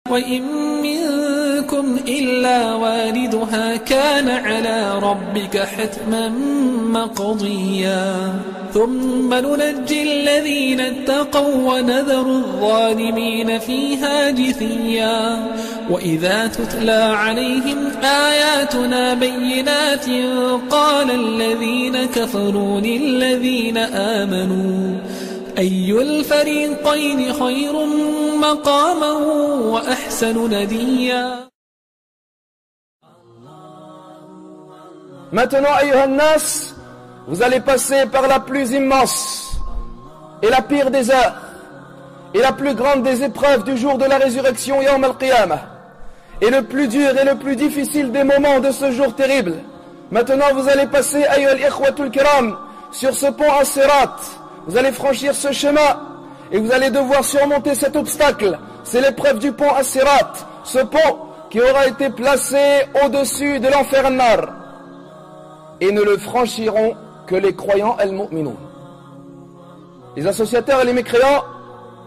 وإن منكم إلا واردها كان على ربك حتما مقضيا ثم ننجي الذين اتقوا ونذر الظالمين فيها جثيا وإذا تتلى عليهم آياتنا بينات قال الذين كفروا للذين آمنوا أي الفريقين خير مقاما وأحسن نديا. Maintenant, ayyuha nas, vous allez passer par la plus immense et la pire des heures et la plus grande des épreuves du jour de la résurrection, Yawm al-Qiyamah, et le plus dur et le plus difficile des moments de ce jour terrible. Maintenant, vous allez passer, ayyuha al-ikhwatul kiram, sur ce pont as-Sirat. Vous allez franchir ce chemin et vous allez devoir surmonter cet obstacle. C'est l'épreuve du pont as-Sirat, ce pont qui aura été placé au-dessus de l'enfer an-Nar. Et ne le franchiront que les croyants al-mu'minun. Les associateurs et les mécréants,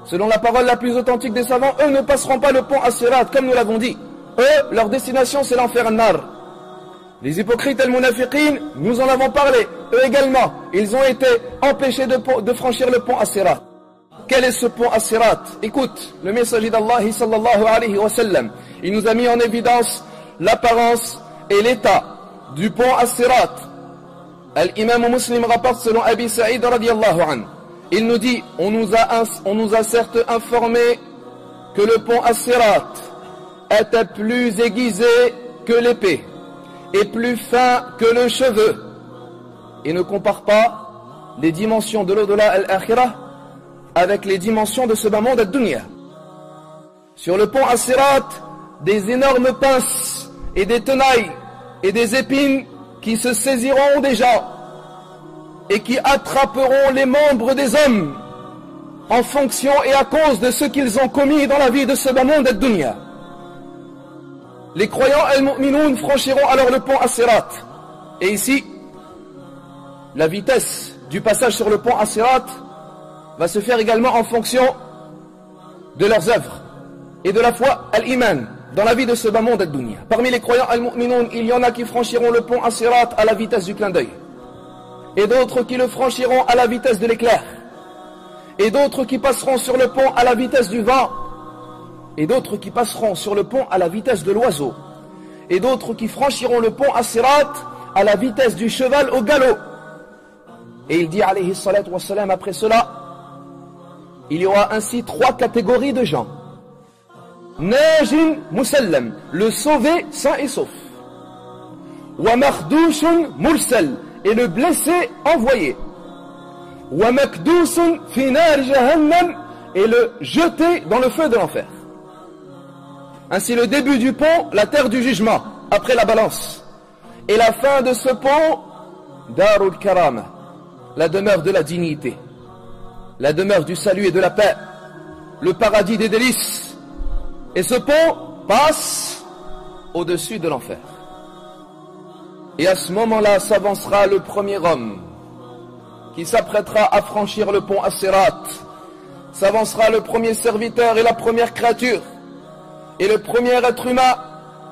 selon la parole la plus authentique des savants, eux ne passeront pas le pont as-Sirat, comme nous l'avons dit. Eux, leur destination c'est l'enfer an-Nar. Les hypocrites al-munafiqin, nous en avons parlé, eux également, ils ont été empêchés de franchir le pont as-Sirat. Quel est ce pont as-Sirat? Écoute, le messager d'Allah sallallahu alayhi wa sallam, il nous a mis en évidence l'apparence et l'état du pont as-Sirat. Al-Imam Muslim rapporte selon Abi Sa'id radiyallahu anhu. Il nous dit, on nous a certes informé que le pont as-Sirat était plus aiguisé que l'épée et plus fin que le cheveu, et ne compare pas les dimensions de l'au-delà al-akhirah avec les dimensions de ce bas monde ad-dunya. Sur le pont as-Sirat, des énormes pinces et des tenailles et des épines qui se saisiront des gens et qui attraperont les membres des hommes en fonction et à cause de ce qu'ils ont commis dans la vie de ce bas monde ad-dunya. Les croyants al-mu'minoun franchiront alors le pont as-Sirat. Et ici, la vitesse du passage sur le pont as-Sirat va se faire également en fonction de leurs œuvres et de la foi al-iman dans la vie de ce bas monde ad-dunya. Parmi les croyants al-mu'minoun, il y en a qui franchiront le pont as-Sirat à la vitesse du clin d'œil, et d'autres qui le franchiront à la vitesse de l'éclair, et d'autres qui passeront sur le pont à la vitesse du vent, et d'autres qui passeront sur le pont à la vitesse de l'oiseau, et d'autres qui franchiront le pont as-Sirat à la vitesse du cheval au galop. Et il dit alayhi salatu wassalam, après cela, il y aura ainsi 3 catégories de gens. Najin musallam, le sauvé sain et sauf. Wa makhdoushun mursal, et le blessé envoyé. Wa makdousun fi nar jahannam, et le jeté dans le feu de l'enfer. Ainsi le début du pont, la terre du jugement, après la balance. Et la fin de ce pont, Darul Karama, la demeure de la dignité, la demeure du salut et de la paix, le paradis des délices. Et ce pont passe au-dessus de l'enfer. Et à ce moment-là s'avancera le premier homme qui s'apprêtera à franchir le pont as-Sirat. S'avancera le premier serviteur et la première créature et le premier être humain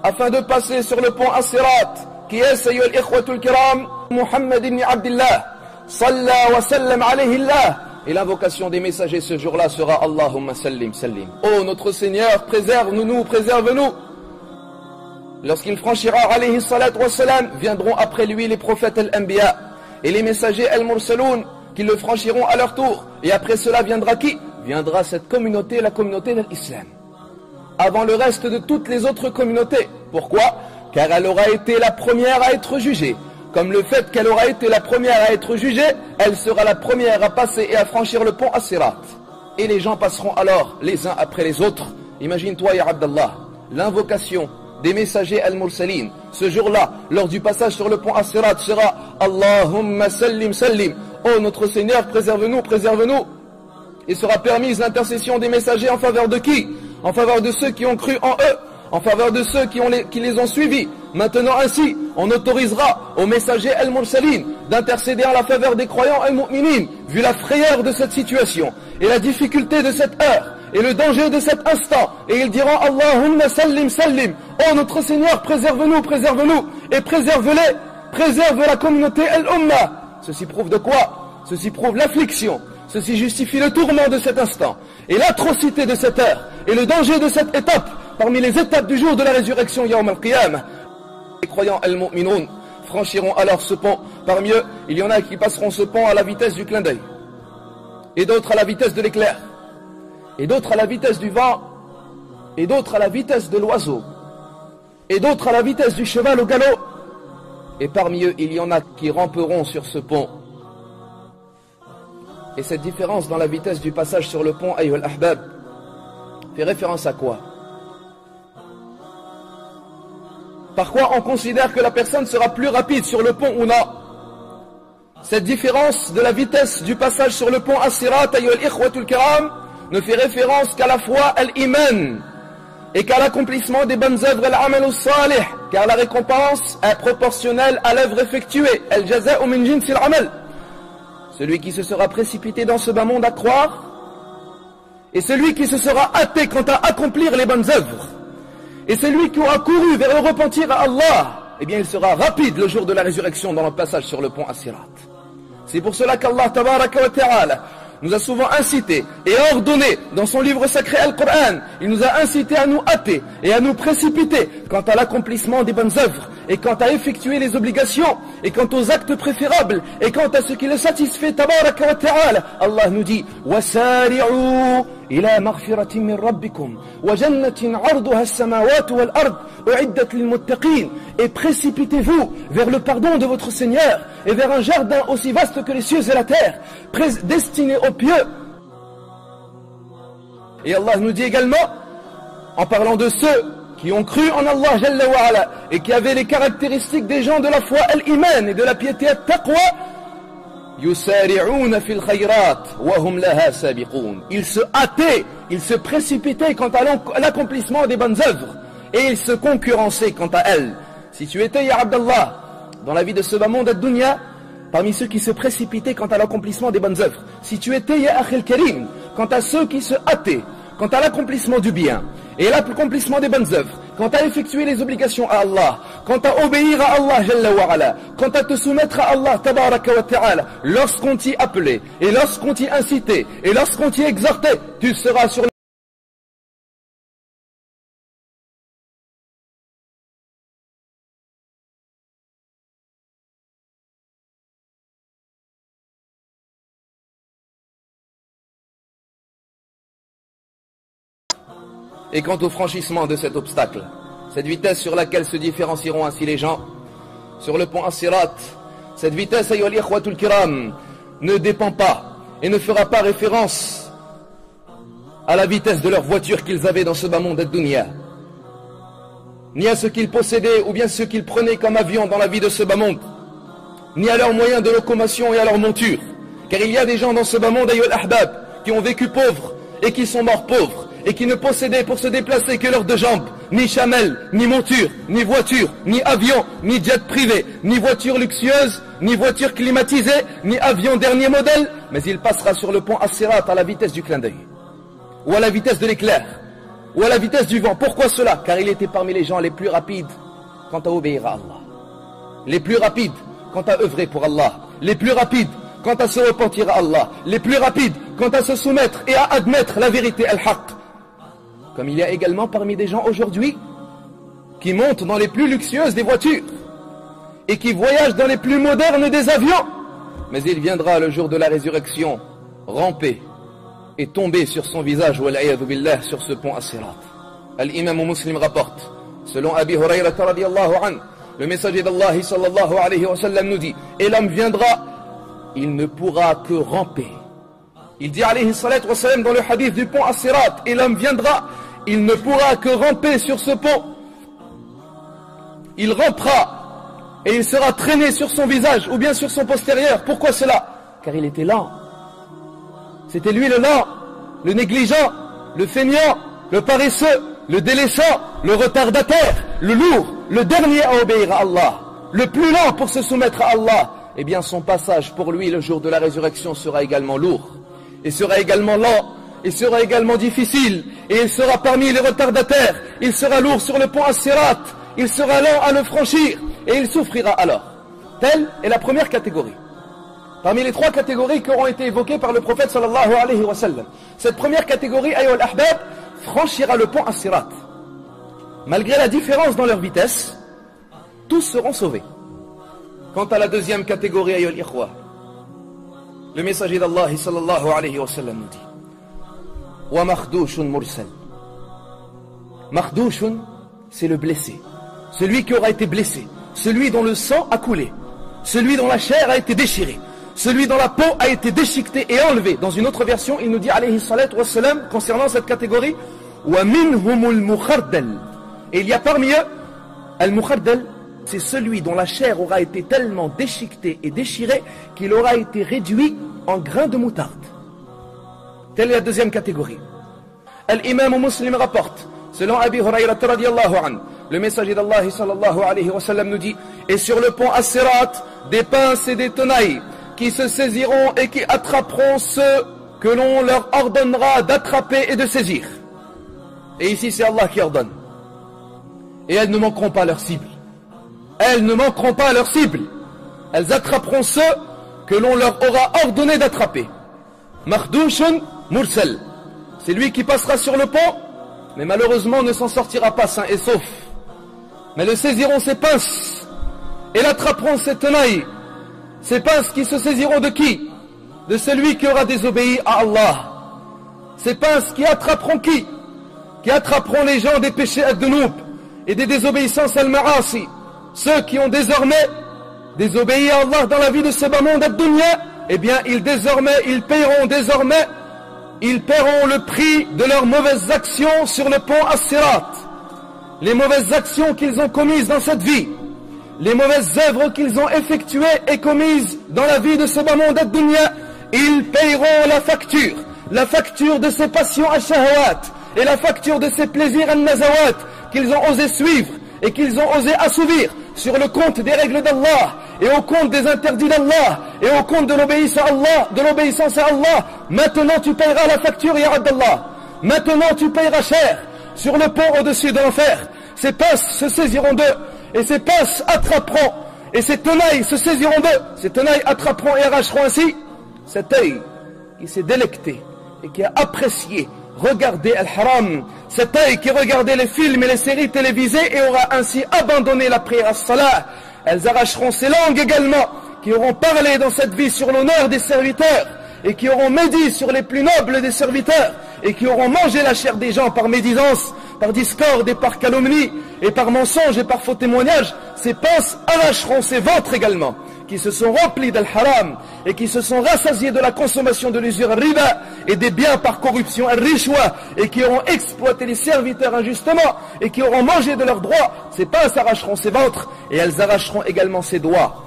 afin de passer sur le pont as-Sirat, qui est, sayyid al-ikhwatul kiram, Muhammad ibn Abdullah, salla wa sallam alayhi Allah. Et l'invocation des messagers ce jour-là sera Allahumma sallim sallim. Oh notre Seigneur, préserve-nous, préserve-nous. Lorsqu'il franchira alayhi salat wa salam, viendront après lui les prophètes al-anbiya et les messagers al-mursaloun qui le franchiront à leur tour. Et après cela viendra qui? Viendra cette communauté, la communauté de l'islam, avant le reste de toutes les autres communautés. Pourquoi? Car elle aura été la première à être jugée. Comme le fait qu'elle aura été la première à être jugée, elle sera la première à passer et à franchir le pont as-Sirat. Et les gens passeront alors les uns après les autres. Imagine-toi, ya Abdallah, l'invocation des messagers al-Mursalin, ce jour-là, lors du passage sur le pont as-Sirat, sera Allahumma sallim sallim. Oh notre Seigneur, préserve-nous, préserve-nous. Et sera permise l'intercession des messagers en faveur de qui? En faveur de ceux qui ont cru en eux, en faveur de ceux qui les ont suivis. Maintenant ainsi, on autorisera aux messagers al-Mursalin d'intercéder en la faveur des croyants al-Mu'minin, vu la frayeur de cette situation et la difficulté de cette heure et le danger de cet instant. Et ils diront Allahumma sallim sallim. Oh notre Seigneur, préserve-nous, préserve-nous et préserve-les, préserve la communauté al-Ummah. Ceci prouve de quoi? Ceci prouve l'affliction. Ceci justifie le tourment de cet instant et l'atrocité de cette heure et le danger de cette étape parmi les étapes du jour de la résurrection Yawm al-Qiyamah. Les croyants al-Mu'minoun franchiront alors ce pont. Parmi eux, il y en a qui passeront ce pont à la vitesse du clin d'œil, et d'autres à la vitesse de l'éclair, et d'autres à la vitesse du vent, et d'autres à la vitesse de l'oiseau, et d'autres à la vitesse du cheval au galop. Et parmi eux, il y en a qui ramperont sur ce pont. Et cette différence dans la vitesse du passage sur le pont, ayyuhal ahbab, fait référence à quoi? Par quoi on considère que la personne sera plus rapide sur le pont ou non? Cette différence de la vitesse du passage sur le pont as-sirat, ayyuhal ikhwatul kiram, ne fait référence qu'à la foi al-iman et qu'à l'accomplissement des bonnes œuvres al-amal salih, car la récompense est proportionnelle à l'œuvre effectuée. Al-jaza'u min jinsil amal. Celui qui se sera précipité dans ce bas monde à croire, et celui qui se sera hâté quant à accomplir les bonnes œuvres, et celui qui aura couru vers le repentir à Allah, eh bien il sera rapide le jour de la résurrection dans le passage sur le pont as-sirat. C'est pour cela qu'Allah tabaraka wa ta'ala nous a souvent incité et ordonné dans son livre sacré Al-Qur'an, il nous a incité à nous hâter et à nous précipiter quant à l'accomplissement des bonnes œuvres et quant à effectuer les obligations et quant aux actes préférables et quant à ce qui le satisfait tabaraka wa ta'ala. Allah nous dit wasari'u ila maghfiratin min rabbikum wa jannatin 'arduha as-samawati wal ard u'iddat lil muttaqin, et précipitez-vous vers le pardon de votre Seigneur et vers un jardin aussi vaste que les cieux et la terre, destiné aux pieux. Et Allah nous dit également, en parlant de ceux qui ont cru en Allah Jalla wa Ala et qui avaient les caractéristiques des gens de la foi al-iman et de la piété at-taqwa, yusari'una fil khayrat wa hum laha sabiqun. Ils se hâtaient, ils se précipitaient quant à l'accomplissement des bonnes œuvres et ils se concurrençaient quant à elles. Si tu étais, ya Abdallah, dans la vie de ce bas monde ad-dunya, parmi ceux qui se précipitaient quant à l'accomplissement des bonnes œuvres, si tu étais, ya Akhil Karim, quant à ceux qui se hâtaient quant à l'accomplissement du bien et l'accomplissement des bonnes œuvres, quant à effectuer les obligations à Allah, quant à obéir à Allah Jalla wa Ala, quant à te soumettre à Allah tabaraka wa ta'ala, lorsqu'on t'y appelait et lorsqu'on t'y incitait et lorsqu'on t'y exhortait, tu seras sur le Et quant au franchissement de cet obstacle, cette vitesse sur laquelle se différencieront ainsi les gens, sur le pont as-sirat, cette vitesse, ayyuhal ikhwatul kiram, ne dépend pas et ne fera pas référence à la vitesse de leur voiture qu'ils avaient dans ce bas monde ad-dunya, ni à ce qu'ils possédaient ou bien ce qu'ils prenaient comme avion dans la vie de ce bas monde, ni à leurs moyens de locomotion et à leur monture, car il y a des gens dans ce bas monde, ayyuhal ahbab, qui ont vécu pauvres et qui sont morts pauvres, et qui ne possédaient pour se déplacer que leurs deux jambes, ni chamelle, ni monture, ni voiture, ni avion, ni jet privé, ni voiture luxueuse, ni voiture climatisée, ni avion dernier modèle, mais il passera sur le pont as-sirat à la vitesse du clin d'œil, ou à la vitesse de l'éclair, ou à la vitesse du vent. Pourquoi cela? Car il était parmi les gens les plus rapides quant à obéir à Allah, les plus rapides quant à œuvrer pour Allah, les plus rapides quant à se repentir à Allah, les plus rapides quant à se soumettre et à admettre la vérité al-haq. Comme il y a également parmi des gens aujourd'hui qui montent dans les plus luxueuses des voitures et qui voyagent dans les plus modernes des avions, mais il viendra le jour de la résurrection ramper et tomber sur son visage, wal-'iyadhu billah, sur ce pont as-sirat. Al-Imam Muslim rapporte, selon Abi Hurayrata radiyallahu anhu, le messager d'Allah sallallahu alayhi wa sallam nous dit, et l'homme viendra, il ne pourra que ramper. Il dit alayhi salatu wa sallam dans le hadith du pont as-sirat, et l'homme viendra, il ne pourra que ramper sur ce pont. Il rampera et il sera traîné sur son visage ou bien sur son postérieur. Pourquoi cela? Car il était lent. C'était lui le lent, le négligent, le feignant, le paresseux, le délaissant, le retardataire, le lourd, le dernier à obéir à Allah, le plus lent pour se soumettre à Allah. Eh bien son passage pour lui le jour de la résurrection sera également lourd et sera également lent il sera également difficile, et il sera parmi les retardataires, il sera lourd sur le pont As-Sirat, il sera lent à le franchir, et il souffrira alors. Telle est la première catégorie. Parmi les trois catégories qui auront été évoquées par le prophète sallallahu alayhi wa sallam. Cette première catégorie, ayyuha al-ahbab, franchira le pont As-Sirat. Malgré la différence dans leur vitesse, tous seront sauvés. Quant à la deuxième catégorie, ayyuha al-ikhwa, le messager d'Allah sallallahu alayhi wa sallam nous dit wa makhdoushun mursal. Makhdoushun, c'est le blessé, celui qui aura été blessé, celui dont le sang a coulé, celui dont la chair a été déchirée, celui dont la peau a été déchiquetée et enlevée. Dans une autre version, il nous dit alayhi salatu wassalam, concernant cette catégorie, wa minhumul mukhardal. Et il y a parmi eux al-mukhardal, c'est celui dont la chair aura été tellement déchiquetée et déchirée qu'il aura été réduit en grains de moutarde. Telle est la deuxième catégorie. Al-Imam Muslim rapporte, selon Abi Hurayrata radiyallahu anhu, le messager d'Allah sallallahu alayhi wa sallam nous dit, et sur le pont As-Sirat, des pinces et des tenailles qui se saisiront et qui attraperont ceux que l'on leur ordonnera d'attraper et de saisir. Et ici c'est Allah qui ordonne. Et elles ne manqueront pas leur cible. Elles ne manqueront pas leur cible. Elles attraperont ceux que l'on leur aura ordonné d'attraper. Makhdoushun mursal. C'est lui qui passera sur le pont, mais malheureusement ne s'en sortira pas sain et sauf. Mais le saisiront ses pinces et l'attraperont ses tenailles. Ces pinces qui se saisiront de qui? De celui qui aura désobéi à Allah. Ces pinces qui attraperont qui? Qui attraperont les gens des péchés ad-dunub et des désobéissances al-ma'asi. Ceux qui ont désormais désobéi à Allah dans la vie de ce bas monde ad-dunya, eh bien ils paieront désormais le prix de leurs mauvaises actions sur le pont As-Sirat. Les mauvaises actions qu'ils ont commises dans cette vie, les mauvaises œuvres qu'ils ont effectuées et commises dans la vie de ce bas monde ad-dunya, ils paieront la facture de ces passions al-shahawat et la facture de ces plaisirs al-nazawat qu'ils ont osé suivre et qu'ils ont osé assouvir sur le compte des règles d'Allah et au compte des interdits d'Allah et au compte de l'obéissance à Allah. Maintenant tu payeras la facture, ya Abdallah. Maintenant tu payeras cher sur le pont au-dessus de l'enfer. Ces pinces se saisiront d'eux et ces pinces attraperont et ces tenailles se saisiront d'eux. Ces tenailles attraperont et arracheront ainsi cet œil qui s'est délecté et qui a apprécié regarder al-haram, cet œil qui regardait les films et les séries télévisées et aura ainsi abandonné la prière as-salah. Elles arracheront ces langues également qui auront parlé dans cette vie sur l'honneur des serviteurs et qui auront médit sur les plus nobles des serviteurs et qui auront mangé la chair des gens par médisance, par discorde et par calomnie et par mensonge et par faux témoignage. Ces pinces arracheront ces ventres également qui se sont remplis d'al-haram et qui se sont rassasiés de la consommation de l'usure al-riba et des biens par corruption al-rishwa et qui auront exploité les serviteurs injustement et qui auront mangé de leurs droits. Ces pinces arracheront ces ventres et elles arracheront également ces doigts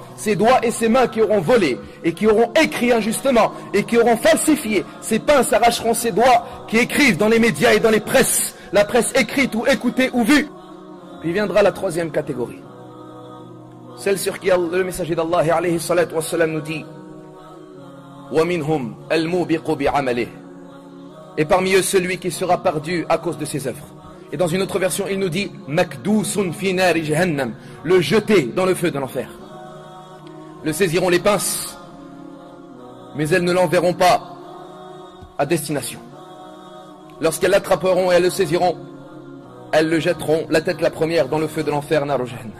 et ces mains qui auront volé et qui auront écrit injustement et qui auront falsifié. Ces pinces arracheront ces doigts qui écrivent dans les médias et dans les presses, la presse écrite ou écoutée ou vue. Puis viendra la troisième catégorie, celle sur qui le messager d'Allah alayhi salatu wassalam nous dit وَمِنْهُمْ الْمُوبِقُ بِعَمَلِهِ. Et parmi eux celui qui sera perdu à cause de ses œuvres. Et dans une autre version il nous dit مَكْدُوسٌ فِي نَارِ جَهَنَّمْ, le jeté dans le feu de l'enfer. Le saisiront les pinces, mais elles ne l'enverront pas à destination. Lorsqu'elles l'attraperont et elles le saisiront, elles le jetteront la tête la première dans le feu de l'enfer, nar jahannam.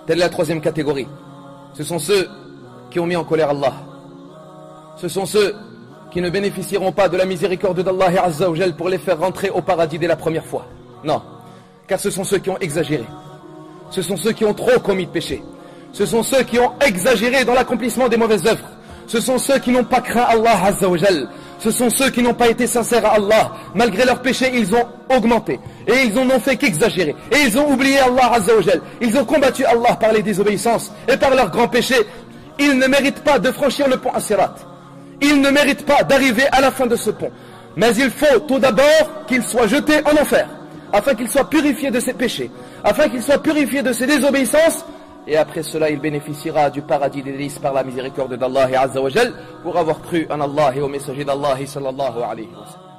Telle est la troisième catégorie. Ce sont ceux qui ont mis en colère Allah. Ce sont ceux qui ne bénéficieront pas de la miséricorde d'Allah Azza wa Jal pour les faire rentrer au paradis dès la première fois. Non, car ce sont ceux qui ont exagéré. Ce sont ceux qui ont trop commis de péché. Ce sont ceux qui ont exagéré dans l'accomplissement des mauvaises œuvres. Ce sont ceux qui n'ont pas craint Allah Azza wa Jal. Ce sont ceux qui n'ont pas été sincères à Allah. Malgré leurs péchés, ils ont augmenté. Et ils n'ont fait qu'exagérer. Et ils ont oublié Allah Azza wa Jal. Ils ont combattu Allah par les désobéissances et par leurs grands péchés. Ils ne méritent pas de franchir le pont As-Sirat. Ils ne méritent pas d'arriver à la fin de ce pont. Mais il faut tout d'abord qu'ils soient jetés en enfer, afin qu'ils soient purifiés de ses péchés, afin qu'ils soient purifiés de ses désobéissances. Et après cela, il bénéficiera du paradis des délices par la miséricorde d'Allah Azza wa Jal pour avoir cru en Allah et au messager d'Allah sallallahu alayhi wa sallam.